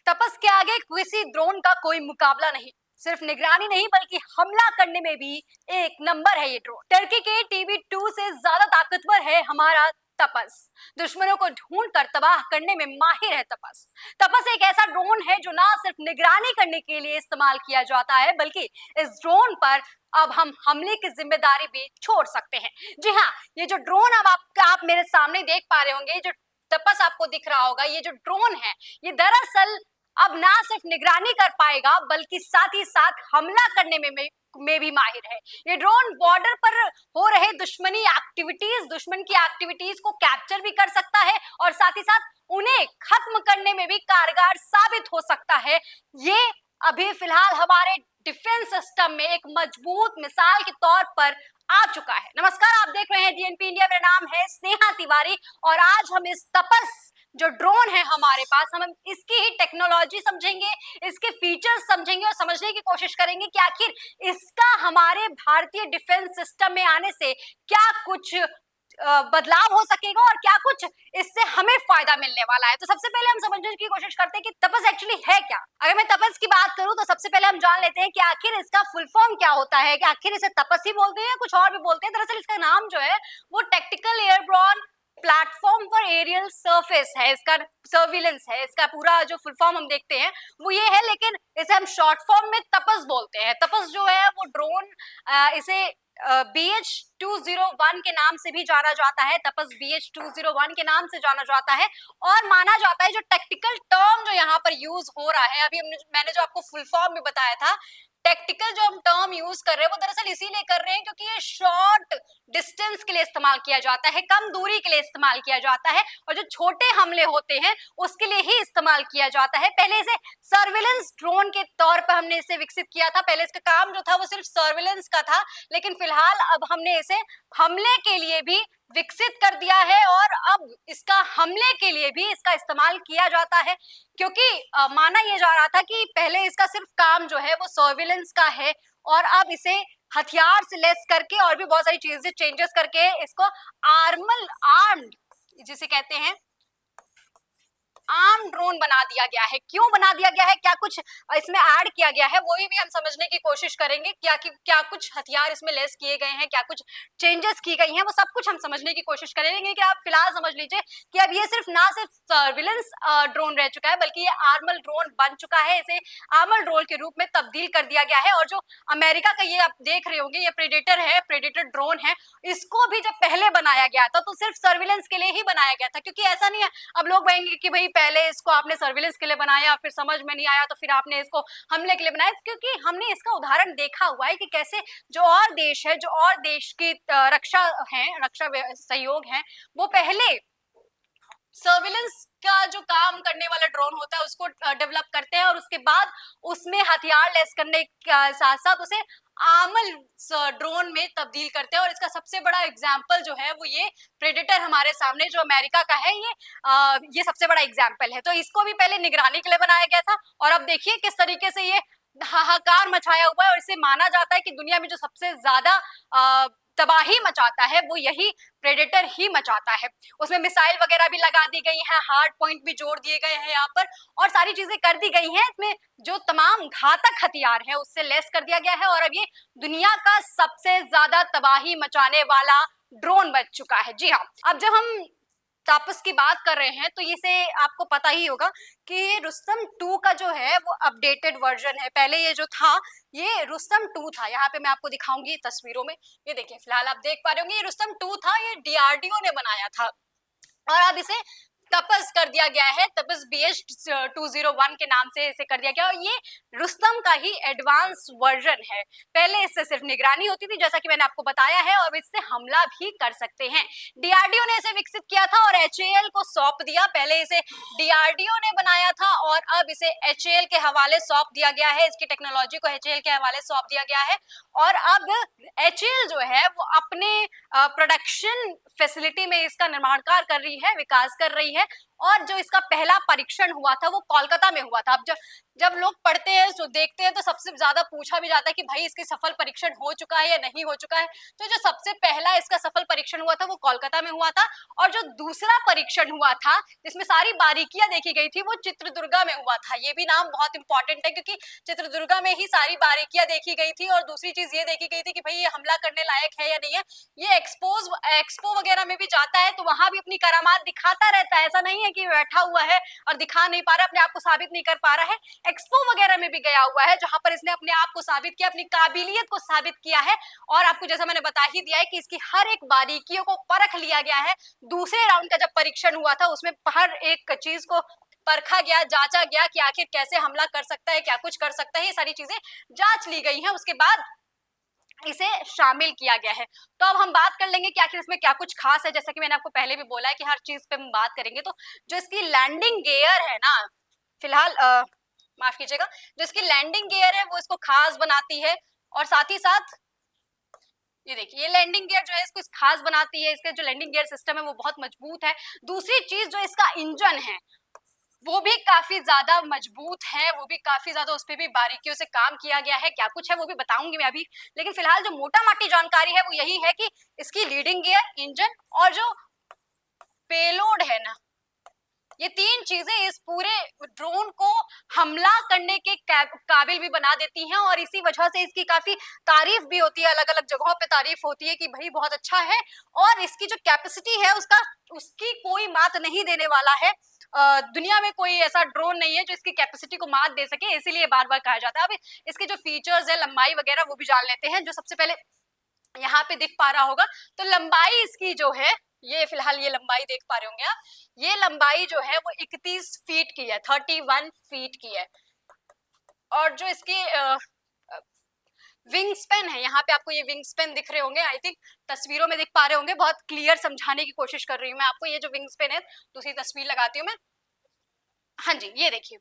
तपस के आगे किसी ड्रोन का कोई मुकाबला नहीं। सिर्फ निगरानी नहीं बल्कि हमला करने में भी एक नंबर है ये ड्रोन। टर्की के TB2 से ज्यादा ताकतवर है हमारा तपस। दुश्मनों को ढूंढ कर तबाह करने में माहिर है तपस। तपस एक ऐसा ड्रोन है जो ना सिर्फ निगरानी करने के लिए इस्तेमाल किया जाता है बल्कि इस ड्रोन पर अब हम हमले की जिम्मेदारी भी छोड़ सकते हैं। जी हाँ, ये जो ड्रोन अब आप मेरे सामने देख पा रहे होंगे, जो तपस आपको दिख रहा होगा, ये जो ड्रोन है ये दरअसल अब ना सिर्फ निगरानी कर पाएगा बल्कि साथ ही साथ हमला करने में भी माहिर है। ये ड्रोन बॉर्डर पर हो रहे दुश्मन की एक्टिविटीज को कैप्चर भी कर सकता है और साथ ही साथ उन्हें खत्म करने में भी कारगर साबित हो सकता है। ये अभी फिलहाल हमारे डिफेंस सिस्टम में एक मजबूत मिसाल के तौर पर आ चुका है। नमस्कार, आप देख रहे हैं DNP इंडिया। मेरा नाम है स्नेहा तिवारी और आज हम इस तपस जो ड्रोन है हमारे पास, हम इसकी ही टेक्नोलॉजी समझेंगे, इसके फीचर्स समझेंगे और समझने की कोशिश करेंगे कि आखिर इसका हमारे भारतीय डिफेंस सिस्टम में आने से क्या कुछ बदलाव हो सकेगा और क्या कुछ इससे हमें फायदा मिलने वाला है। तो सबसे पहले हम समझने की कोशिश करते हैं कि तपस एक्चुअली है क्या। अगर मैं तपस की बात करूं तो सबसे पहले हम जान लेते हैं कि आखिर इसका फुल फॉर्म क्या होता है, कि आखिर इसे तपस ही बोलते हैं या कुछ और भी बोलते हैं। दरअसल इसका नाम जो है वो tactical airborne platform for aerial surface है, इसका सर्विलेंस है। इसका पूरा जो फुल फॉर्म हम देखते हैं वो ये है, लेकिन इसे हम शॉर्ट फॉर्म में तपस बोलते हैं। तपस जो है वो ड्रोन, इसे BH-201 के नाम से भी जाना जाता है। तपस BH-201 के नाम से जाना जाता है और माना जाता है, जो टेक्निकल टर्म जो यहाँ पर यूज हो रहा है, अभी मैंने जो आपको फुल फॉर्म में बताया था, टेक्निकल जो हम टर्म यूज कर रहे हैं वो दरअसल इसीलिए कर रहे हैं क्योंकि ये शॉर्ट डिस्टेंस के लिए इस्तेमाल किया जाता है, कम दूरी के लिए इस्तेमाल किया जाता है और जो छोटे हमले होते हैं उसके लिए ही इस्तेमाल किया जाता है। पहले इसे सर्विलेंस ड्रोन के तौर पर हमने इसे विकसित किया था। पहले इसका काम जो था वो सिर्फ सर्विलेंस का था, लेकिन फिलहाल अब हमने इसे हमले के लिए भी विकसित कर दिया है और अब इसका हमले के लिए भी इसका इस्तेमाल किया जाता है, क्योंकि माना यह जा रहा था कि पहले इसका सिर्फ काम जो है वो सर्विलेंस का है और अब इसे हथियार से लेस करके और भी बहुत सारी चीजें चेंजेस करके इसको आर्म्ड जिसे कहते हैं आर्म ड्रोन बना दिया गया है। क्यों बना दिया गया है, क्या कुछ इसमें ऐड किया गया है, वही भी हम समझने की कोशिश करेंगे। क्या कुछ हथियार इसमें लेस किए गए हैं, क्या कुछ चेंजेस की गई हैं, वो सब कुछ हम समझने की कोशिश करेंगे। लेकिन आप फिलहाल समझ लीजिए कि अब ये सिर्फ सर्विलेंस ड्रोन रह चुका है बल्कि ये आर्मल ड्रोन बन चुका है। इसे आर्मल ड्रोन के रूप में तब्दील कर दिया गया है और जो अमेरिका का ये आप देख रहे होंगे, ये प्रेडेटर है, प्रेडेटर ड्रोन है, इसको भी जब पहले बनाया गया था तो सिर्फ सर्विलेंस के लिए ही बनाया गया था। क्योंकि ऐसा नहीं है अब लोग कहेंगे कि भाई पहले इसको आपने सर्विलेंस के लिए बनाया, फिर समझ में नहीं आया तो फिर आपने इसको हमले के लिए बनाया, क्योंकि हमने इसका उदाहरण देखा हुआ है कि कैसे जो और देश है, जो और देश की रक्षा सहयोग है, वो पहले सर्विलेंस का जो काम करने वाला ड्रोन होता है उसको डेवलप करते हैं और उसके बाद उसमें हथियार लेस करने के साथ साथ उसे आर्मल ड्रोन में तब्दील करते हैं। और इसका सबसे बड़ा एग्जाम्पल जो है वो ये प्रेडेटर हमारे सामने जो अमेरिका का है, ये सबसे बड़ा एग्जाम्पल है। तो इसको भी पहले निगरानी के लिए बनाया गया था और अब देखिए किस तरीके से ये हाहाकार मचाया हुआ है और इसे माना जाता है कि दुनिया में जो सबसे ज्यादा तबाही मचाता है वो यही प्रेडेटर ही मचाता है। उसमें मिसाइल वगैरह भी लगा दी गई हैं, हार्ड पॉइंट भी जोड़ दिए गए हैं यहाँ पर और सारी चीजें कर दी गई हैं। इसमें जो तमाम घातक हथियार है उससे लेस कर दिया गया है और अब ये दुनिया का सबसे ज्यादा तबाही मचाने वाला ड्रोन बन चुका है। जी हाँ, अब जब हम तापस की बात कर रहे हैं तो इसे आपको पता ही होगा कि रुस्तम 2 का जो है वो अपडेटेड वर्जन है। पहले ये जो था ये रुस्तम 2 था, यहाँ पे मैं आपको दिखाऊंगी तस्वीरों में। ये देखिए फिलहाल आप देख पा रहे होंगे, ये रुस्तम 2 था, ये DRDO ने बनाया था और अब इसे तपस कर दिया गया है। तपस BH-201 के नाम से इसे कर दिया गया और ये रुस्तम का ही एडवांस वर्जन है। पहले इससे सिर्फ निगरानी होती थी जैसा कि मैंने आपको बताया है और इससे हमला भी कर सकते हैं। DRDO ने इसे विकसित किया था और HAL को सौंप दिया। पहले इसे DRDO ने बनाया था और अब इसे HAL के हवाले सौंप दिया गया है, इसकी टेक्नोलॉजी को HAL के हवाले सौंप दिया गया है और अब HAL जो है वो अपने प्रोडक्शन फैसिलिटी में इसका निर्माण कार्य कर रही है, विकास कर रही है और जो इसका पहला परीक्षण हुआ था वो कोलकाता में हुआ था। अब जब लोग पढ़ते हैं तो देखते हैं तो सबसे ज्यादा पूछा भी जाता है कि भाई इसके सफल परीक्षण हो चुका है या नहीं हो चुका है। तो जो सबसे पहला इसका सफल परीक्षण हुआ था वो कोलकाता में हुआ था, और जो दूसरा परीक्षण हुआ था जिसमें सारी बारीकियां देखी गई थी वो चित्रदुर्गा में हुआ था। ये भी नाम बहुत इंपॉर्टेंट है क्योंकि चित्रदुर्गा में ही सारी बारीकियां देखी गई थी, और दूसरी चीज ये देखी गई थी कि भाई ये हमला करने लायक है या नहीं है। ये एक्सपो वगैरह में भी जाता है तो वहां भी अपनी करामात दिखाता रहता है, ऐसा नहीं है कि बैठा हुआ है और दिखा नहीं पा रहा, अपने आप को साबित नहीं कर पा रहा है। एक्सपो वगैरह में भी गया हुआ है जहां पर इसने अपने आप को साबित किया, अपनी काबिलियत को साबित किया है। और आपको जैसा मैंने बता ही दिया है कि इसकी हर एक बारीकियों को परख लिया गया है। दूसरे राउंड का जब परीक्षण हुआ था उसमें हर एक चीज को परखा गया, जांचा गया कि आखिर कैसे हमला कर सकता है, क्या कुछ कर सकता है, ये सारी चीजें जांच ली गई हैं। उसके बाद इसे शामिल किया गया है। तो अब हम बात कर लेंगे कि आखिर इसमें क्या कुछ खास है। जैसा कि मैंने आपको पहले भी बोला है कि हर चीज पे हम बात करेंगे। तो जो इसकी लैंडिंग गियर है ना, फिलहाल माफ कीजिएगा, जो इसकी लैंडिंग गियर है वो इसको खास बनाती है, और साथ ही साथ ये देखिए ये लैंडिंग गियर जो है इसको खास बनाती है। इसका जो लैंडिंग गियर सिस्टम है वो बहुत मजबूत है। दूसरी चीज जो इसका इंजन है वो भी काफी ज्यादा मजबूत है, वो भी काफी ज्यादा उस पर भी बारीकियों से काम किया गया है। क्या कुछ है वो भी बताऊंगी मैं अभी, लेकिन फिलहाल जो मोटा माटी जानकारी है वो यही है कि इसकी लीडिंग गियर, इंजन और जो पेलोड है ना, ये तीन चीजें इस पूरे ड्रोन को हमला करने के काबिल भी बना देती हैं, और इसी वजह से इसकी काफी तारीफ भी होती है, अलग अलग जगहों पे तारीफ होती है कि भाई बहुत अच्छा है। और इसकी जो कैपेसिटी है उसकी कोई मात नहीं देने वाला है। दुनिया में कोई ऐसा ड्रोन नहीं है जो इसकी कैपेसिटी को मात दे सके, इसीलिए बार बार कहा जाता है। अब इसके जो फीचर्स है, लंबाई वगैरह, वो भी जान लेते हैं। जो सबसे पहले यहाँ पे दिख पा रहा होगा तो लंबाई इसकी जो है, ये फिलहाल ये लंबाई देख पा रहे होंगे आप, ये लंबाई जो है वो 31 फीट की है, 31 फीट की है। और जो इसकी विंग स्पेन है, यहाँ पे आपको ये विंग स्पेन दिख रहे होंगे, आई थिंक तस्वीरों में दिख पा रहे होंगे। बहुत क्लियर समझाने की कोशिश कर रही हूँ मैं आपको। ये जो विंग स्पेन है, दूसरी तस्वीर लगाती हूँ मैं। हाँ जी, ये देखिए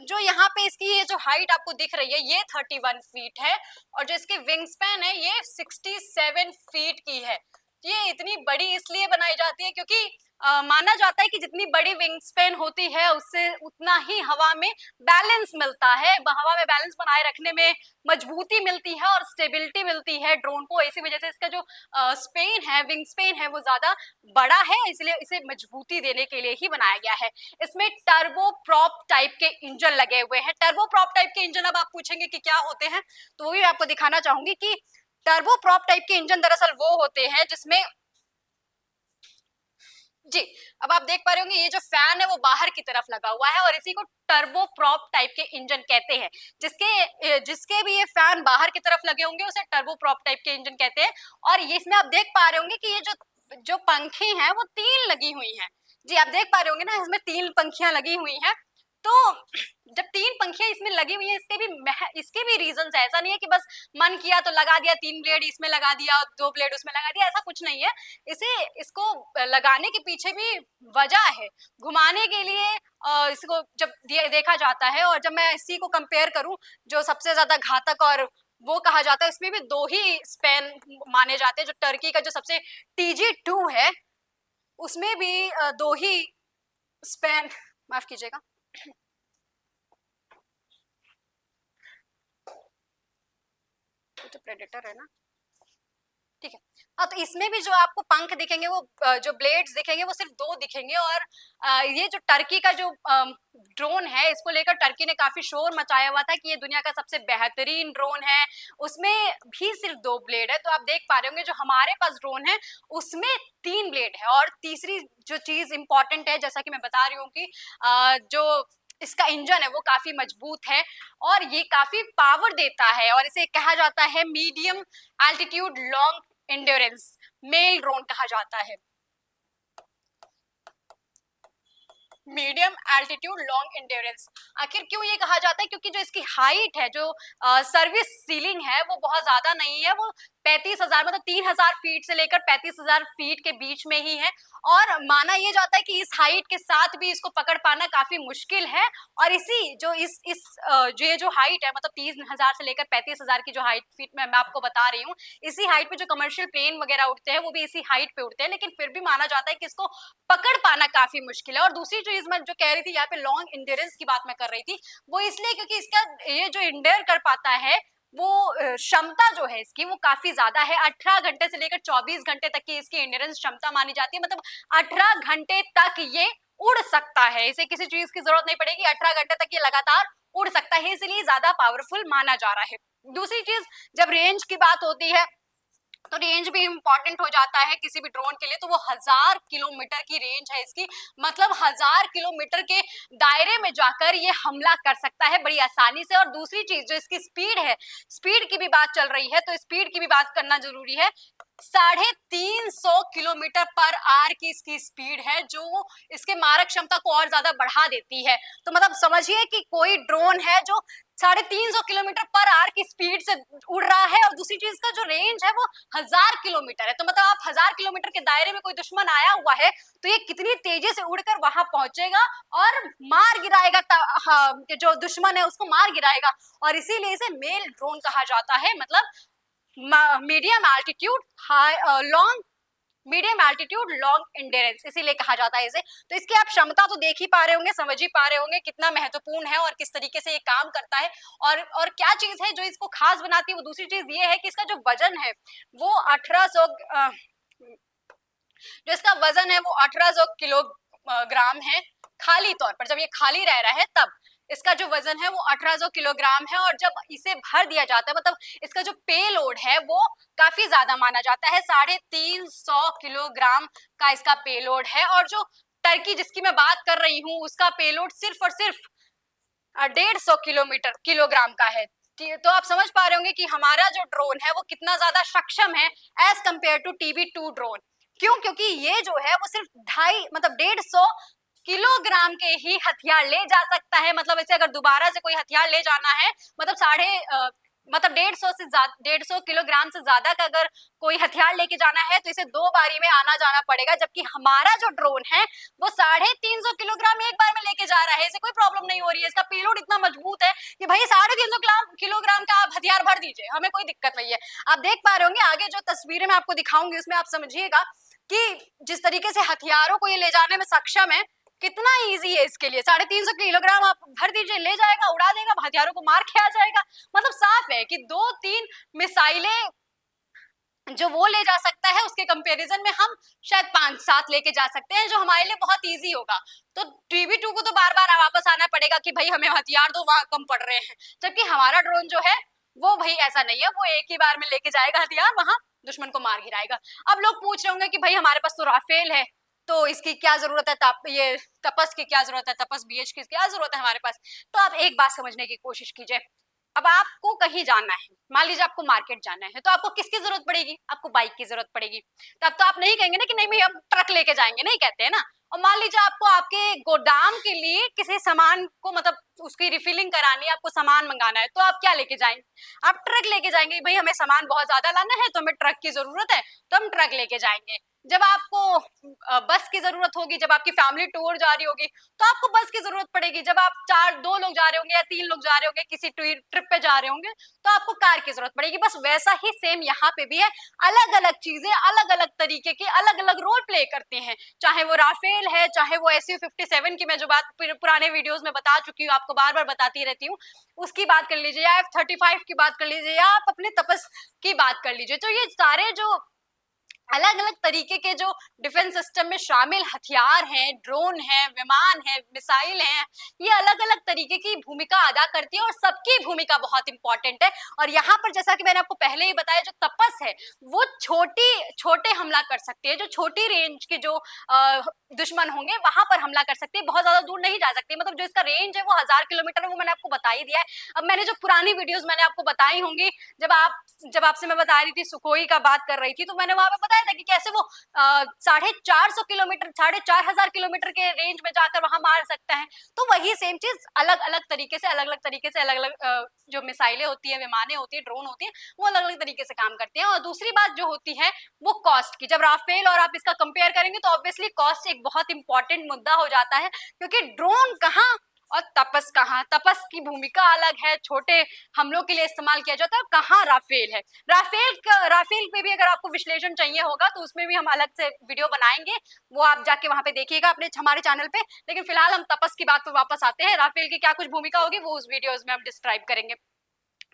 जो यहाँ पे इसकी ये जो हाइट आपको दिख रही है ये 31 फीट है, और जो इसकी विंग स्पैन है ये 67 फीट की है। ये इतनी बड़ी इसलिए बनाई जाती है क्योंकि माना जाता है कि जितनी बड़ी विंग स्पैन होती है उससे उतना ही हवा में बैलेंस मिलता है, हवा में बैलेंस बनाए रखने में मजबूती मिलती है और स्टेबिलिटी मिलती है ड्रोन को। इसी वजह से इसका जो स्पेन है, विंग स्पेन है, वो ज्यादा बड़ा है, इसलिए इसे मजबूती देने के लिए ही बनाया गया है। इसमें टर्बो प्रॉप टाइप के इंजन लगे हुए हैं। टर्बो प्रॉप टाइप के इंजन, अब आप पूछेंगे कि क्या होते हैं, तो वो भी आपको दिखाना चाहूंगी कि टर्बो प्रॉप टाइप के इंजन दरअसल वो होते हैं जिसमें जी, अब आप देख पा रहे होंगे ये जो फैन है वो बाहर की तरफ लगा हुआ है, और इसी को टर्बो प्रॉप टाइप के इंजन कहते हैं। जिसके भी ये फैन बाहर की तरफ लगे होंगे उसे टर्बो प्रॉप टाइप के इंजन कहते हैं। और ये इसमें आप देख पा रहे होंगे कि ये जो पंखी हैं वो 3 लगी हुई हैं। जी, आप देख पा रहे होंगे ना, इसमें 3 पंखियां लगी हुई हैं। तो जब 3 पंखियां इसमें लगी हुई है, इसके भी रीजंस है। ऐसा नहीं है कि बस मन किया तो लगा दिया, 3 ब्लेड इसमें लगा दिया, 2 ब्लेड उसमें लगा दिया, ऐसा कुछ नहीं है। इसको लगाने के पीछे भी वजह है, घुमाने के लिए इसको जब देखा जाता है। और जब मैं इसी को कंपेयर करूं, जो सबसे ज्यादा घातक और वो कहा जाता है, इसमें भी 2 ही स्पेन माने जाते हैं। जो टर्की का जो सबसे TG2 है उसमें भी 2 ही स्पेन, माफ कीजिएगा, तो प्रेडेटर है ना, ठीक है। हाँ, तो इसमें भी जो आपको पंख दिखेंगे वो जो ब्लेड्स दिखेंगे वो सिर्फ 2 दिखेंगे। और ये जो टर्की का जो ड्रोन है, इसको लेकर टर्की ने काफी शोर मचाया हुआ था कि ये दुनिया का सबसे बेहतरीन ड्रोन है, उसमें भी सिर्फ 2 ब्लेड है। तो आप देख पा रहे होंगे जो हमारे पास ड्रोन है उसमें 3 ब्लेड है। और तीसरी जो चीज इंपॉर्टेंट है, जैसा कि मैं बता रही हूँ कि जो इसका इंजन है वो काफी मजबूत है और ये काफी पावर देता है, और इसे कहा जाता है medium altitude long endurance male drone कहा जाता है। मीडियम एल्टीट्यूड लॉन्ग एंड्योरेंस आखिर क्यों ये कहा जाता है? क्योंकि जो इसकी हाइट है, जो सर्विस सीलिंग है, वो बहुत ज्यादा नहीं है, वो 35,000 मतलब 3,000 फीट से लेकर 35,000 फीट के बीच में ही है। और माना ये जाता है कि इस हाइट के साथ भी इसको पकड़ पाना काफी मुश्किल है। और इसी जो जो ये जो हाइट है, मतलब 3,000 से लेकर 35,000 की जो हाइट फीट में मैं आपको बता रही हूँ, इसी हाइट पे जो कमर्शियल प्लेन वगैरह उड़ते हैं वो भी इसी हाइट पे उड़ते हैं, लेकिन फिर भी माना जाता है कि इसको पकड़ पाना काफी मुश्किल है। और दूसरी चीज मैं जो कह रही थी, यहाँ पे लॉन्ग इंड्योरेंस की बात मैं कर रही थी, वो इसलिए क्योंकि इसका ये जो इंडेयर कर पाता है वो क्षमता जो है इसकी वो काफी ज्यादा है। 18 घंटे से लेकर 24 घंटे तक की इसकी इंड्योरेंस क्षमता मानी जाती है। मतलब 18 घंटे तक ये उड़ सकता है, इसे किसी चीज की जरूरत नहीं पड़ेगी, 18 घंटे तक ये लगातार उड़ सकता है, इसलिए ज्यादा पावरफुल माना जा रहा है। दूसरी चीज, जब रेंज की बात होती है तो रेंज भी इंपॉर्टेंट हो जाता है किसी भी ड्रोन के लिए। तो वो 1000 किलोमीटर की रेंज है इसकी, मतलब 1000 किलोमीटर के दायरे में जाकर ये हमला कर सकता है बड़ी आसानी से। और दूसरी चीज जो इसकी स्पीड है, स्पीड की भी बात चल रही है तो स्पीड की भी बात करना जरूरी है। 350 किलोमीटर पर आवर की इसकी स्पीड है, जो इसके मारक क्षमता को और ज्यादा बढ़ा देती है। तो मतलब समझिए कि कोई ड्रोन है जो 350 किलोमीटर पर आवर की स्पीड से उड़ रहा है, और दूसरी चीज का जो रेंज है वो 1000 किलोमीटर है। तो मतलब आप 1000 किलोमीटर के दायरे में कोई दुश्मन आया हुआ है तो ये कितनी तेजी से उड़कर वहां पहुंचेगा और मार गिराएगा, हाँ, जो दुश्मन है उसको मार गिराएगा। और इसीलिए इसे मेल ड्रोन कहा जाता है, मतलब medium altitude high long medium altitude long endurance इसीलिए कहा जाता है इसे। तो इसकी आप क्षमता तो देख ही पा रहे होंगे, समझ ही पा रहे होंगे कितना महत्वपूर्ण है और किस तरीके से ये काम करता है। और क्या चीज है जो इसको खास बनाती है, वो दूसरी चीज ये है कि इसका जो वजन है वो 1800 जो इसका वजन है वो 1800 किलोग्राम है खाली तौर पर। जब ये खाली रह रहा है तब इसका जो वजन है वो 1800 किलोग्राम है। और जब इसे भर दिया जाता है, मतलब इसका जो पेलोड है वो काफी ज्यादा माना जाता है, 350 किलोग्राम का इसका पेलोड है। और जो टर्की जिसकी मैं बात कर रही हूँ उसका पेलोड सिर्फ और सिर्फ 150 किलोग्राम का है। तो आप समझ पा रहे होंगे कि हमारा जो ड्रोन है वो कितना ज्यादा सक्षम है as compare to TB2 drone. क्यों? क्योंकि ये जो है वो सिर्फ 150 किलोग्राम के ही हथियार ले जा सकता है। मतलब इसे अगर दोबारा से कोई हथियार ले जाना है, मतलब 150 से 150 किलोग्राम से ज्यादा का अगर कोई हथियार लेके जाना है तो इसे 2 बारी में आना जाना पड़ेगा। जबकि हमारा जो ड्रोन है वो 350 किलोग्राम एक बार में लेके जा रहा है, इसे कोई प्रॉब्लम नहीं हो रही है। इसका पेलोड इतना मजबूत है कि भाई 350 किलोग्राम का आप हथियार भर दीजिए, हमें कोई दिक्कत नहीं है। आप देख पा रहे होंगे आगे जो तस्वीरें मैं आपको दिखाऊंगी उसमें आप समझिएगा कि जिस तरीके से हथियारों को ये ले जाने में सक्षम है, कितना इजी है इसके लिए। 350 किलोग्राम आप भर दीजिए, ले जाएगा, उड़ा देगा, हथियारों को मार के आ जाएगा। मतलब साफ है कि 2-3 मिसाइलें जो वो ले जा सकता है उसके कंपैरिजन में हम शायद 5-7 लेके जा सकते हैं, जो हमारे लिए बहुत इजी होगा। तो TB2 को तो बार बार वापस आना पड़ेगा कि भाई हमें हथियार दो, वहां कम पड़ रहे हैं। जबकि हमारा ड्रोन जो है वो भाई ऐसा नहीं है, वो एक ही बार में लेके जाएगा हथियार, वहां दुश्मन को मार गिराएगा। अब लोग पूछ रहे होंगे कि भाई हमारे पास तो राफेल है तो इसकी क्या जरूरत है, ये तपस की क्या जरूरत है, तपस BH की क्या जरूरत है हमारे पास। तो आप एक बात समझने की कोशिश कीजिए, अब आपको कहीं जाना है, मान लीजिए आपको मार्केट जाना है, तो आपको किसकी जरूरत पड़ेगी? आपको बाइक की जरूरत पड़ेगी। तब तो आप नहीं कहेंगे ना कि नहीं भाई हम ट्रक लेके जाएंगे, नहीं कहते हैं ना। और मान लीजिए आपको आपके गोदाम के लिए किसी सामान को मतलब उसकी रिफिलिंग करानी है, आपको सामान मंगाना है, तो आप क्या लेके जाएंगे? आप ट्रक लेके जाएंगे। भाई हमें सामान बहुत ज्यादा लाना है तो हमें ट्रक की जरूरत है, तो हम ट्रक लेके जाएंगे। जब आपको बस की जरूरत होगी, जब आपकी फैमिली टूर जा रही होगी तो आपको बस की जरूरत पड़ेगी। जब आप 2 लोग जा रहे होंगे या 3 लोग जा रहे होंगे, किसी ट्रिप पे जा रहे होंगे, तो आपको कार की जरूरत पड़ेगी। बस वैसा ही सेम यहाँ पे भी है, अलग अलग चीजें अलग अलग तरीके के अलग अलग रोल प्ले करते हैं। चाहे वो राफेल है, चाहे वो SU-57 की मैं जो बात पुराने वीडियोस में बता चुकी हूँ, आपको बार बार बताती रहती हूँ, उसकी बात कर लीजिए, या F-35 की बात कर लीजिए, या आप अपने तपस की बात कर लीजिए। तो ये सारे जो अलग अलग तरीके के जो डिफेंस सिस्टम में शामिल हथियार हैं, ड्रोन है, विमान है, मिसाइल हैं, ये अलग अलग तरीके की भूमिका अदा करती है और सबकी भूमिका बहुत इंपॉर्टेंट है। और यहाँ पर जैसा कि मैंने आपको पहले ही बताया, जो तपस है वो छोटे हमला कर सकती है, जो छोटी रेंज के जो दुश्मन होंगे वहां पर हमला कर सकती है, बहुत ज्यादा दूर नहीं जा सकती। मतलब जो इसका रेंज है वो 1000 किलोमीटर है, वो मैंने आपको बता ही दिया है। अब मैंने जो पुरानी वीडियोस मैंने आपको बताई होंगी, जब आपसे मैं बता रही थी सुखोई का बात कर रही थी, तो मैंने वहां पे बताया था कि कैसे वो 450 किलोमीटर 4500 किलोमीटर के रेंज में जाकर वहां मार सकता है। तो वही सेम चीज अलग अलग तरीके से अलग अलग जो मिसाइलें होती है, विमानें होती है, ड्रोन होती है, वो अलग अलग तरीके से काम करते हैं। और दूसरी बात जो होती है वो कॉस्ट की। जब राफेल और आप इसका कंपेयर करेंगे तो ऑब्वियसली कॉस्ट एक बहुत इंपॉर्टेंट मुद्दा हो जाता है, क्योंकि ड्रोन कहाँ और तपस कहाँ। तपस की भूमिका अलग है, छोटे हमलों के लिए इस्तेमाल किया जाता है, कहाँ राफेल है। राफेल पे भी अगर आपको विश्लेषण चाहिए होगा तो उसमें भी हम अलग से वीडियो बनाएंगे, वो आप जाके वहां पे देखिएगा अपने हमारे चैनल पे। लेकिन फिलहाल हम तपस की बात पे वापस आते हैं। राफेल की क्या कुछ भूमिका होगी वो उस वीडियोस में हम डिस्क्राइब करेंगे।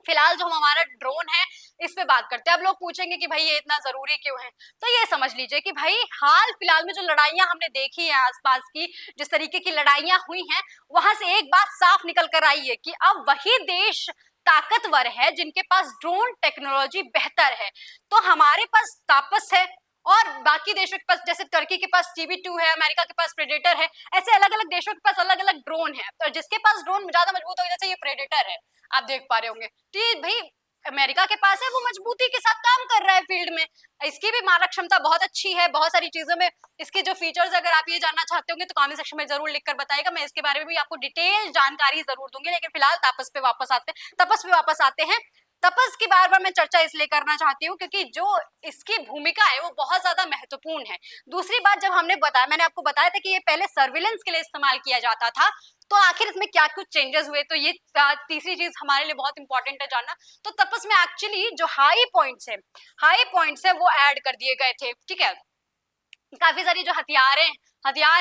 फिलहाल जो हमारा ड्रोन है इस पे बात करते हैं। अब लोग पूछेंगे कि भाई ये इतना जरूरी क्यों है, तो ये समझ लीजिए कि भाई हाल फिलहाल में जो लड़ाइयां हमने देखी है आसपास की, जिस तरीके की लड़ाइयां हुई हैं, वहां से एक बात साफ निकल कर आई है कि अब वही देश ताकतवर है जिनके पास ड्रोन टेक्नोलॉजी बेहतर है। तो हमारे पास तापस है और बाकी देशों के पास, जैसे टर्की के पास TB2 है, अमेरिका के पास प्रेडेटर है, ऐसे अलग अलग देशों के पास अलग अलग ड्रोन है। तो जिसके पास ड्रोन ज्यादा मजबूत हो, जैसे ये प्रेडेटर है, आप देख पा रहे होंगे, तो ये भाई अमेरिका के पास है, वो मजबूती के साथ काम कर रहा है फील्ड में। इसकी भी मारक क्षमता बहुत अच्छी है, बहुत सारी चीजों में इसके जो फीचर्स, अगर आप ये जानना चाहते होंगे तो कमेंट सेक्शन में जरूर लिखकर बताइएगा, मैं इसके बारे में भी आपको डिटेल जानकारी जरूर दूंगी। लेकिन फिलहाल तपस पे वापस आते हैं। तपस की बार बार मैं चर्चा इसलिए करना चाहती हूँ क्योंकि जो इसकी भूमिका है वो बहुत ज्यादा महत्वपूर्ण है। दूसरी बात, जब मैंने आपको बताया था कि ये पहले सर्विलेंस के लिए इस्तेमाल किया जाता था, तो आखिर इसमें क्या कुछ चेंजेस हुए, तो ये तीसरी चीज हमारे लिए बहुत इंपॉर्टेंट है जानना। तो तपस में एक्चुअली जो हाई पॉइंट्स है वो ऐड कर दिए गए थे, ठीक है। काफी सारी जो हथियार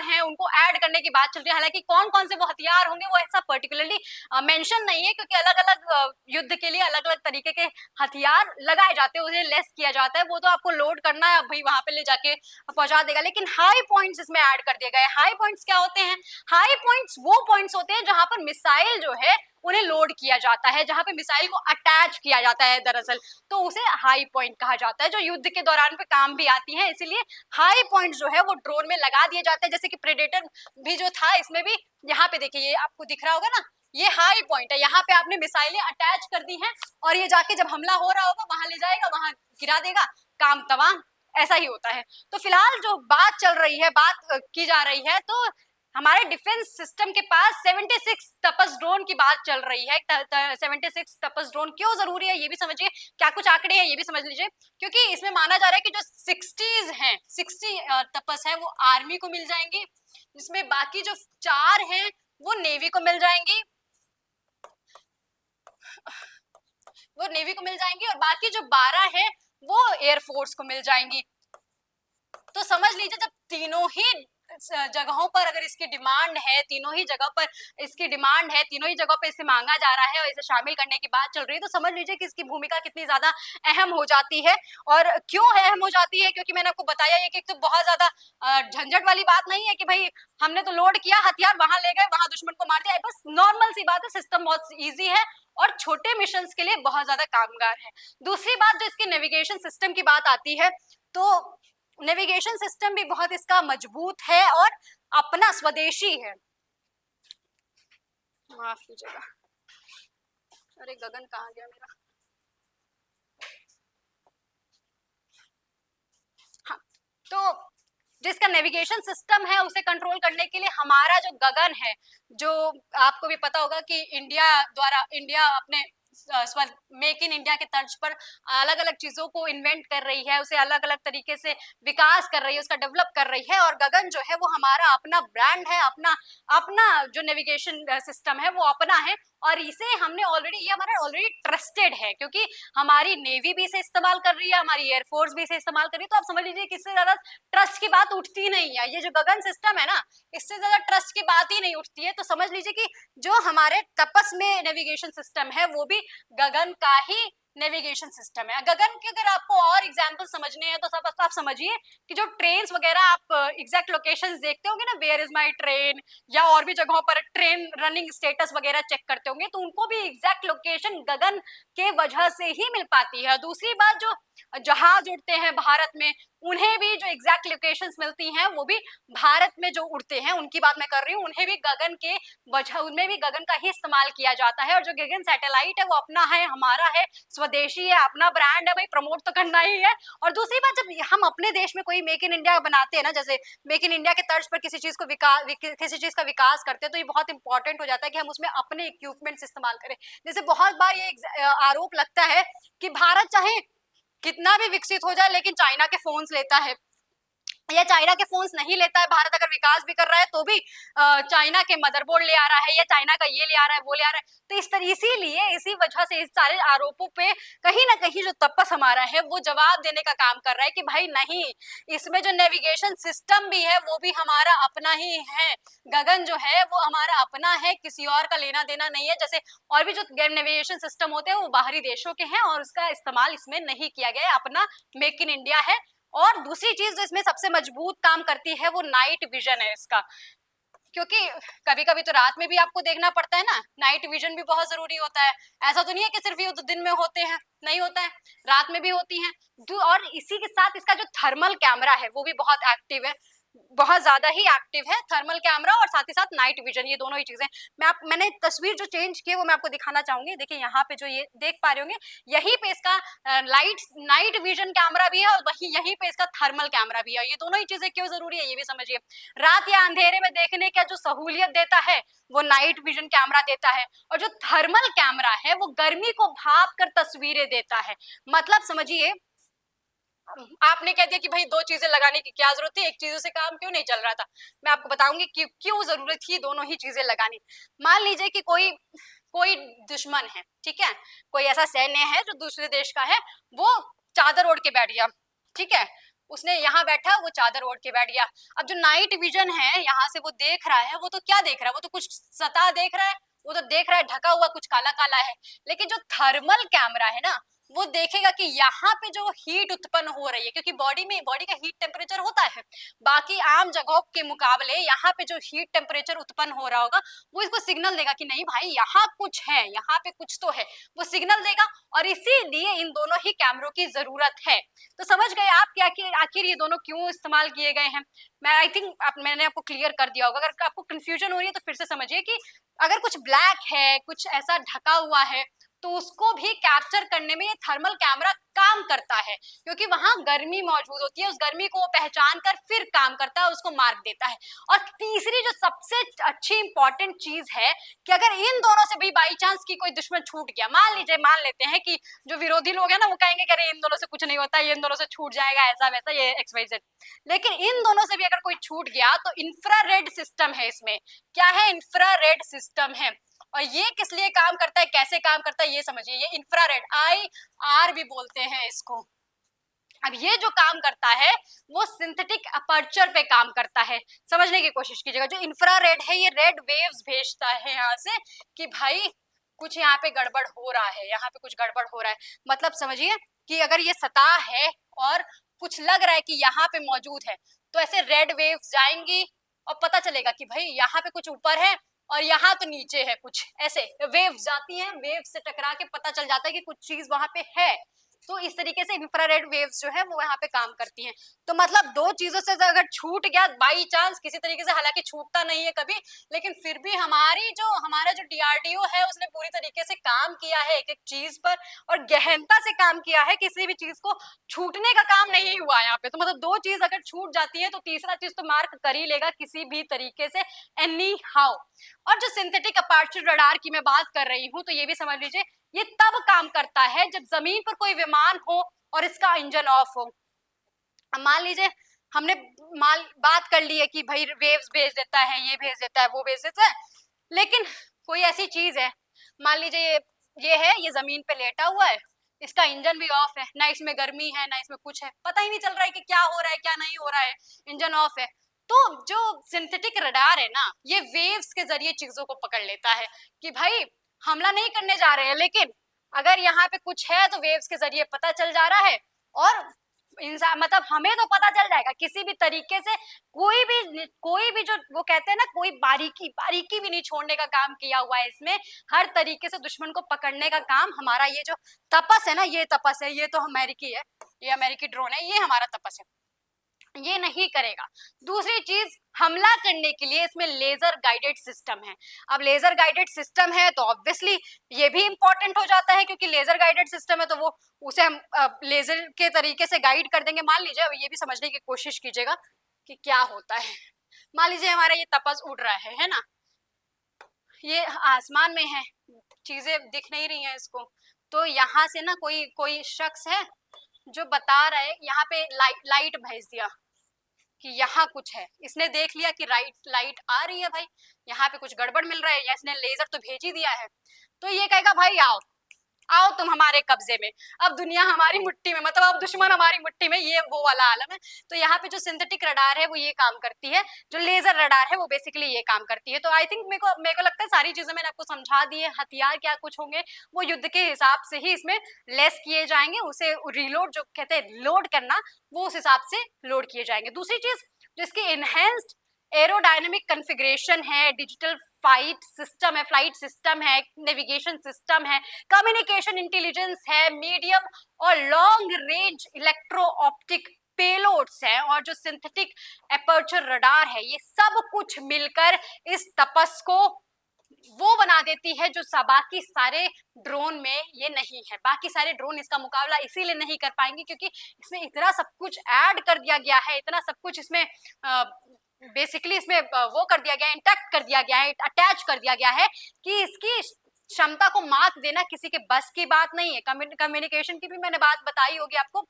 हैं उनको ऐड करने की बात चल रही है। हालांकि कौन कौन से वो हथियार होंगे वो ऐसा पर्टिकुलरली मेंशन नहीं है, क्योंकि अलग अलग युद्ध के लिए अलग अलग तरीके के हथियार लगाए जाते हैं, उन्हें लेस किया जाता है, वो तो आपको लोड करना है, भाई वहां पे ले जाके पहुंचा देगा। लेकिन हाई पॉइंट्स इसमें ऐड कर दिए गए। हाई पॉइंट्स क्या होते हैं? हाई पॉइंट्स वो पॉइंट्स होते हैं जहां पर मिसाइल जो है उन्हें लोड किया जाता है, जहां पे मिसाइल को अटैच किया जाता है दरअसल, तो उसे हाई पॉइंट कहा जाता है, जो युद्ध के दौरान पे काम भी आती है। इसीलिए हाई पॉइंट जो है वो ड्रोन में लगा दिए जाते हैं। जैसे कि प्रेडेटर भी जो था, इसमें भी यहाँ पे देखिए, ये आपको दिख रहा होगा ना, ये हाई पॉइंट है, यहाँ पे आपने मिसाइलें अटैच कर दी हैं और ये जाके जब हमला हो रहा होगा वहां ले जाएगा, वहां गिरा देगा, काम तमाम। ऐसा ही होता है। तो फिलहाल जो बात चल रही है, बात की जा रही है, तो हमारे डिफेंस सिस्टम के पास 76 तपस ड्रोन की बात चल रही है। 76 तपस ड्रोन क्यों जरूरी है ये भी समझिए, क्या कुछ आंकड़े हैं ये भी समझ लीजिए। क्योंकि इसमें माना जा रहा है कि जो 60 तपस है वो आर्मी को मिल जाएंगी, जिसमें बाकी जो 4 हैं वो नेवी को मिल जाएंगी, और बाकी जो 12 है वो एयरफोर्स को मिल जाएंगी। तो समझ लीजिए, जब तीनों ही जगहों पर अगर इसकी डिमांड है, तीनों ही जगह पे इसे मांगा जा रहा है और इसे शामिल करने की बात चल रही है, तो समझ लीजिए कि इसकी भूमिका कितनी ज्यादा अहम हो जाती है। और क्यों अहम हो जाती है? क्योंकि मैंने आपको बताया ये कि तो बहुत ज्यादा झंझट वाली बात नहीं है कि भाई हमने तो लोड किया हथियार, वहां ले गए, वहां दुश्मन को मार दिया, बस नॉर्मल सी बात है। सिस्टम बहुत ईजी है और छोटे मिशन के लिए बहुत ज्यादा कामगार है। दूसरी बात, जो इसके नेविगेशन सिस्टम की बात आती है, तो नेविगेशन सिस्टम भी बहुत इसका मजबूत है और अपना स्वदेशी है। माफ कीजिएगा, अरे गगन कहाँ गया मेरा? हाँ, तो जिसका नेविगेशन सिस्टम है उसे कंट्रोल करने के लिए हमारा जो गगन है, जो आपको भी पता होगा कि इंडिया अपने मेक इन इंडिया के तर्ज पर अलग अलग चीजों को इन्वेंट कर रही है, उसे अलग अलग तरीके से विकास कर रही है, उसका डेवलप कर रही है। और गगन जो है वो हमारा अपना ब्रांड है, अपना अपना जो नेविगेशन सिस्टम है वो अपना है, और ये हमारा ऑलरेडी ट्रस्टेड है, क्योंकि हमारी नेवी भी इसे इस्तेमाल कर रही है, हमारी एयरफोर्स भी इसे इस्तेमाल कर रही है। तो आप समझ लीजिए कि इससे ज्यादा ट्रस्ट की बात उठती नहीं है। ये जो गगन सिस्टम है ना, इससे ज्यादा ट्रस्ट की बात ही नहीं उठती है। तो समझ लीजिए कि जो हमारे तपस में नेविगेशन सिस्टम है वो भी गगन का ही नेविगेशन सिस्टम है। गगन के अगर आपको और एग्जांपल समझने हैं तो सब आप समझिए कि जो ट्रेन्स वगैरह आप एग्जैक्ट लोकेशंस देखते होंगे ना, वेयर इज माय ट्रेन, या और भी जगहों पर ट्रेन रनिंग स्टेटस वगैरह चेक करते होंगे, तो उनको भी एग्जैक्ट लोकेशन गगन के वजह से ही मिल पाती है। दूसरी बात, जो जहाज उड़ते हैं भारत में, उन्हें भी जो एग्जैक्ट लोकेशंस मिलती हैं वो भी भारत में जो उड़ते हैं उनकी बात मैं कर रही हूँ, उन्हें भी गगन के वजह उनमें भी गगन का ही इस्तेमाल किया जाता है। और जो गगन सैटेलाइट है वो अपना है, हमारा है, स्वदेशी है, अपना ब्रांड है, भाई प्रमोट तो करना ही है। और दूसरी बात, जब हम अपने देश में कोई मेक इन इंडिया बनाते हैं ना, जैसे मेक इन इंडिया के तर्ज पर किसी चीज को किसी चीज का विकास करते हैं, तो ये बहुत इंपॉर्टेंट हो जाता है कि हम उसमें अपने इक्विपमेंट्स इस्तेमाल करें। जैसे बहुत बार ये आरोप लगता है कि भारत चाहे कितना भी विकसित हो जाए लेकिन चाइना के फोन्स लेता है, या चाइना के फोन्स नहीं लेता है। भारत अगर विकास भी कर रहा है तो भी चाइना के मदरबोर्ड ले आ रहा है, या चाइना का ये ले आ रहा है, वो ले आ रहा है। तो इस तरह इसीलिए इसी वजह से इस सारे आरोपों पे कहीं ना कहीं जो तपस हमारा है वो जवाब देने का काम कर रहा है कि भाई नहीं, इसमें जो नेविगेशन सिस्टम भी है वो भी हमारा अपना ही है। गगन जो है वो हमारा अपना है, किसी और का लेना देना नहीं है। जैसे और भी जो नेविगेशन सिस्टम होते हैं वो बाहरी देशों के हैं और उसका इस्तेमाल इसमें नहीं किया गया है, अपना मेक इन इंडिया है। और दूसरी चीज जो इसमें सबसे मजबूत काम करती है वो नाइट विजन है इसका, क्योंकि कभी कभी तो रात में भी आपको देखना पड़ता है ना, नाइट विजन भी बहुत जरूरी होता है। ऐसा तो नहीं है कि सिर्फ ये तो दिन में होते हैं, नहीं होता है, रात में भी होती हैं। और इसी के साथ इसका जो थर्मल कैमरा है वो भी बहुत एक्टिव है, बहुत ज्यादा ही एक्टिव है, थर्मल कैमरा और साथ ही साथ नाइट विजन, ये दोनों ही चीजें। मैंने तस्वीर जो चेंज की है वो मैं आपको दिखाना चाहूंगी। देखिए यहाँ पे जो ये देख पा रहे होंगे, यहीं पे इसका नाइट विजन कैमरा भी है और वही यहीं पे इसका थर्मल कैमरा भी है। ये दोनों ही चीजें क्यों जरूरी है ये भी समझिए। रात या अंधेरे में देखने का जो सहूलियत देता है वो नाइट विजन कैमरा देता है, और जो थर्मल कैमरा है वो गर्मी को भाप कर तस्वीरें देता है। मतलब समझिए, आपने कह दिया कि भाई दो चीजें लगाने की क्या जरूरत थी, एक चीजों से काम क्यों नहीं चल रहा था। मैं आपको बताऊंगी कि क्यों जरूरत थी दोनों ही चीजें लगानी। मान लीजिए कि कोई कोई दुश्मन है, ठीक है, कोई ऐसा सैन्य है जो दूसरे देश का है, वो चादर ओढ़ के बैठ गया, ठीक है, उसने यहाँ बैठा, वो चादर ओढ़ के बैठ गया। अब जो नाइट विजन है यहाँ से वो देख रहा है, वो तो क्या देख रहा है, वो तो कुछ सतह देख रहा है, वो तो देख रहा है ढका हुआ कुछ काला काला है। लेकिन जो थर्मल कैमरा है ना, वो देखेगा कि यहाँ पे जो हीट उत्पन्न हो रही है, क्योंकि बॉडी का हीट टेम्परेचर होता है, बाकी आम जगहों के मुकाबले यहाँ पे जो हीट टेम्परेचर उत्पन्न हो रहा होगा वो इसको सिग्नल देगा कि नहीं भाई यहाँ कुछ है, यहाँ पे कुछ तो है, वो सिग्नल देगा। और इसीलिए इन दोनों ही कैमरों की जरूरत है। तो समझ गए आप कि आखिर ये दोनों क्यों इस्तेमाल किए गए हैं। मैं आई थिंक मैंने आपको क्लियर कर दिया होगा। अगर आपको कंफ्यूजन हो रही है तो फिर से समझिए कि अगर कुछ ब्लैक है, कुछ ऐसा ढका हुआ है, तो उसको भी कैप्चर करने में ये थर्मल कैमरा काम करता है, क्योंकि वहां गर्मी मौजूद होती है, उस गर्मी को वो पहचान कर फिर काम करता है, उसको मार्क देता है। और तीसरी जो सबसे अच्छी इंपॉर्टेंट चीज है कि अगर इन दोनों से भी बाई चांस की कोई दुश्मन छूट गया, मान लेते हैं कि जो विरोधी लोग हैं ना वो कहेंगे कि अरे इन दोनों से कुछ नहीं होता, ये इन दोनों से छूट जाएगा, ऐसा वैसा, ये XYZ। लेकिन इन दोनों से भी अगर कोई छूट गया तो इंफ्रारेड सिस्टम है इसमें। क्या है? इंफ्रारेड सिस्टम है। और ये किस लिए काम करता है, कैसे काम करता है, ये समझिए। ये इंफ्रारेड, IR भी बोलते हैं इसको। अब ये जो काम करता है वो सिंथेटिक अपर्चर पे काम करता है। समझने की कोशिश कीजिएगा, जो इंफ्रारेड है ये रेड वेव्स भेजता है यहाँ से कि भाई कुछ यहाँ पे गड़बड़ हो रहा है, यहाँ पे कुछ गड़बड़ हो रहा है। मतलब समझिए कि अगर ये सतह है और कुछ लग रहा है कि यहाँ पे मौजूद है, तो ऐसे रेड वेव्स जाएंगी और पता चलेगा कि भाई यहाँ पे कुछ ऊपर है और यहाँ तो नीचे है कुछ। ऐसे वेव्स जाती हैं, वेव से टकरा के पता चल जाता है कि कुछ चीज वहां पे है। तो इस तरीके से इंफ्रारेड वेव्स जो है वो यहाँ पे काम करती हैं। तो मतलब दो चीजों से अगर छूट गया बाई चांस किसी तरीके से, हालांकि छूटता नहीं है कभी, लेकिन फिर भी हमारा जो DRDO है उसने पूरी तरीके से काम किया है एक एक चीज पर, और गहनता से काम किया है, किसी भी चीज को छूटने का काम नहीं हुआ यहाँ पे। तो मतलब दो चीज अगर छूट जाती है तो तीसरा चीज तो मार्क कर ही लेगा किसी भी तरीके से, एनी हाउ। और जो सिंथेटिक अपर्चर रडार की मैं बात कर रही हूँ, तो ये भी समझ लीजिए ये तब काम करता है जब जमीन पर कोई विमान हो और इसका इंजन ऑफ हो। अब मान लीजिए हमने बात कर ली है कि भाई वेव्स भेज देता है, ये भेज देता है, वो भेज देता है, लेकिन कोई ऐसी चीज है, मान लीजिए ये है, ये जमीन पे लेटा हुआ है, इसका इंजन भी ऑफ है, ना इसमें गर्मी है ना इसमें कुछ है, पता ही नहीं चल रहा है कि क्या हो रहा है क्या नहीं हो रहा है, इंजन ऑफ है। तो जो सिंथेटिक रडार है ना, ये वेव्स के जरिए चीजों को पकड़ लेता है कि भाई हमला नहीं करने जा रहे हैं, लेकिन अगर यहाँ पे कुछ है तो वेव्स के जरिए पता चल जा रहा है। और इंसान मतलब हमें तो पता चल जाएगा किसी भी तरीके से, कोई भी जो वो कहते हैं ना, कोई बारीकी भी नहीं छोड़ने का काम किया हुआ है इसमें। हर तरीके से दुश्मन को पकड़ने का काम हमारा ये जो तपस है ना, ये तपस है, ये तो अमेरिकी है, ये अमेरिकी ड्रोन है, ये हमारा तपस है। ये नहीं करेगा। दूसरी चीज, हमला करने के लिए इसमें लेजर गाइडेड सिस्टम है। अब लेजर गाइडेड सिस्टम है तो ऑब्वियसली ये भी इंपॉर्टेंट हो जाता है, क्योंकि लेजर गाइडेड सिस्टम है तो वो उसे हम लेजर के तरीके से गाइड कर देंगे। मान लीजिए, अब ये भी समझने की कोशिश कीजिएगा कि क्या होता है। मान लीजिए हमारा ये तपस उड़ रहा है ना, ये आसमान में है, चीजें दिख नहीं रही हैं इसको, तो यहाँ से ना कोई कोई शख्स है जो बता रहा है, यहाँ पे लाइट भेज दिया कि यहाँ कुछ है। इसने देख लिया कि लाइट आ रही है भाई, यहाँ पे कुछ गड़बड़ मिल रहा है, या इसने लेजर तो भेज ही दिया है, तो ये कहेगा भाई आओ आओ तुम हमारे कब्जे में, अब दुनिया हमारी मुट्ठी में, मतलब अब दुश्मन हमारी मुट्ठी में, ये वो वाला आलम है। तो यहाँ पे जो सिंथेटिक रडार है वो ये काम करती है, जो लेजर रडार है वो बेसिकली ये काम करती है। तो आई थिंक मेरे को लगता है सारी चीजें मैंने आपको समझा दी है। हथियार क्या कुछ होंगे वो युद्ध के हिसाब से ही इसमें लेस किए जाएंगे, उसे रिलोड जो कहते हैं लोड करना, वो उस हिसाब से लोड किए जाएंगे। दूसरी चीज, जो इसकी इनहेंस्ड एरोडायनेमिक कन्फिग्रेशन है, डिजिटल फ्लाइट सिस्टम है, नेविगेशन सिस्टम है, कम्युनिकेशन इंटेलिजेंस है, मीडियम और long range electro optic payloads है, और जो सिंथेटिक एपर्चर रडार है, ये सब कुछ मिलकर इस तपस को वो बना देती है जो बाकी सारे ड्रोन में ये नहीं है। बाकी सारे ड्रोन इसका मुकाबला इसीलिए नहीं कर पाएंगे क्योंकि इसमें इतना सब कुछ ऐड कर दिया गया है, इतना सब कुछ इसमें बेसिकली इसमें वो कर दिया गया है, इंटैक्ट कर दिया गया है, अटैच कर दिया गया है कि इसकी क्षमता को मात देना किसी के बस की बात नहीं है। कम्युनिकेशन की भी मैंने बात बताई होगी आपको,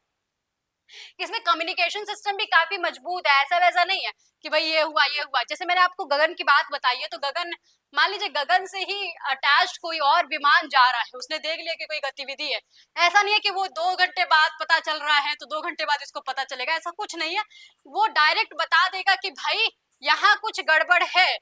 इसमें कम्युनिकेशन सिस्टम भी काफी मजबूत है। ऐसा वैसा नहीं है कि भाई ये हुआ। जैसे मैंने आपको गगन की बात बताई है, तो गगन, मान लीजिए गगन से ही अटैच्ड कोई और विमान जा रहा है, उसने देख लिया कि कोई गतिविधि है, ऐसा नहीं है कि वो 2 घंटे बाद पता चल रहा है तो 2 घंटे बाद इसको पता चलेगा, ऐसा कुछ नहीं है। वो डायरेक्ट बता देगा कि भाई यहाँ कुछ गड़बड़ है,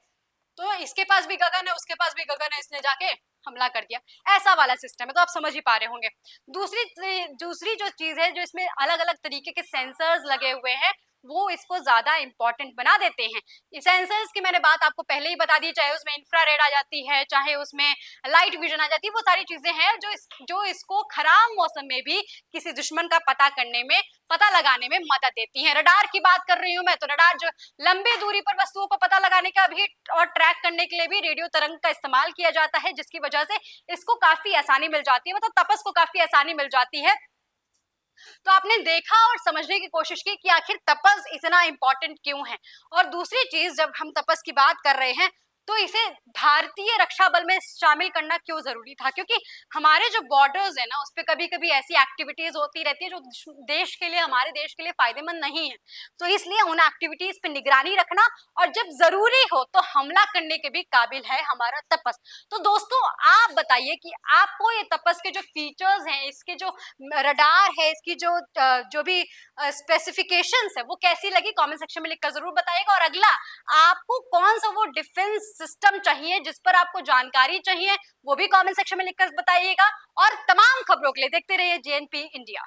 तो इसके पास भी गगन है, उसके पास भी गगन है, इसने जाके हमला कर दिया, ऐसा वाला सिस्टम है। तो आप समझ ही पा रहे होंगे। दूसरी जो चीज है, जो इसमें अलग अलग तरीके के सेंसर्स लगे हुए हैं, वो इसको ज्यादा इंपॉर्टेंट बना देते हैं। सेंसर्स की मैंने बात आपको पहले ही बता दी, चाहे उसमें इंफ्रारेड आ जाती है, चाहे उसमें लाइट विजन आ जाती है, वो सारी चीजें हैं जो इसको खराब मौसम में भी किसी दुश्मन का पता लगाने में मदद देती हैं। रडार की बात कर रही हूँ मैं, तो रडार जो लंबी दूरी पर वस्तुओं को पता लगाने का भी और ट्रैक करने के लिए भी रेडियो तरंग का इस्तेमाल किया जाता है, जिसकी वजह से इसको काफी आसानी मिल जाती है, मतलब तपस को काफी आसानी मिल जाती है। तो आपने देखा और समझने की कोशिश की कि आखिर तपस इतना इंपॉर्टेंट क्यों है। और दूसरी चीज, जब हम तपस की बात कर रहे हैं तो इसे भारतीय रक्षा बल में शामिल करना क्यों जरूरी था, क्योंकि हमारे जो बॉर्डर्स है ना, उस पर कभी कभी ऐसी एक्टिविटीज होती रहती है जो हमारे देश के लिए फायदेमंद नहीं है। तो इसलिए उन एक्टिविटीज पे निगरानी रखना और जब जरूरी हो तो हमला करने के भी काबिल है हमारा तपस। तो दोस्तों आप बताइए कि आपको ये तपस के जो फीचर्स हैं, इसके जो रडार है, इसकी जो भी स्पेसिफिकेशंस है, वो कैसी लगी, कमेंट सेक्शन में लिखकर जरूर बताइएगा। और अगला, आपको कौन सा वो डिफेंस सिस्टम चाहिए जिस पर आपको जानकारी चाहिए, वो भी कमेंट सेक्शन में लिखकर बताइएगा। और तमाम खबरों के लिए देखते रहिए JNP इंडिया।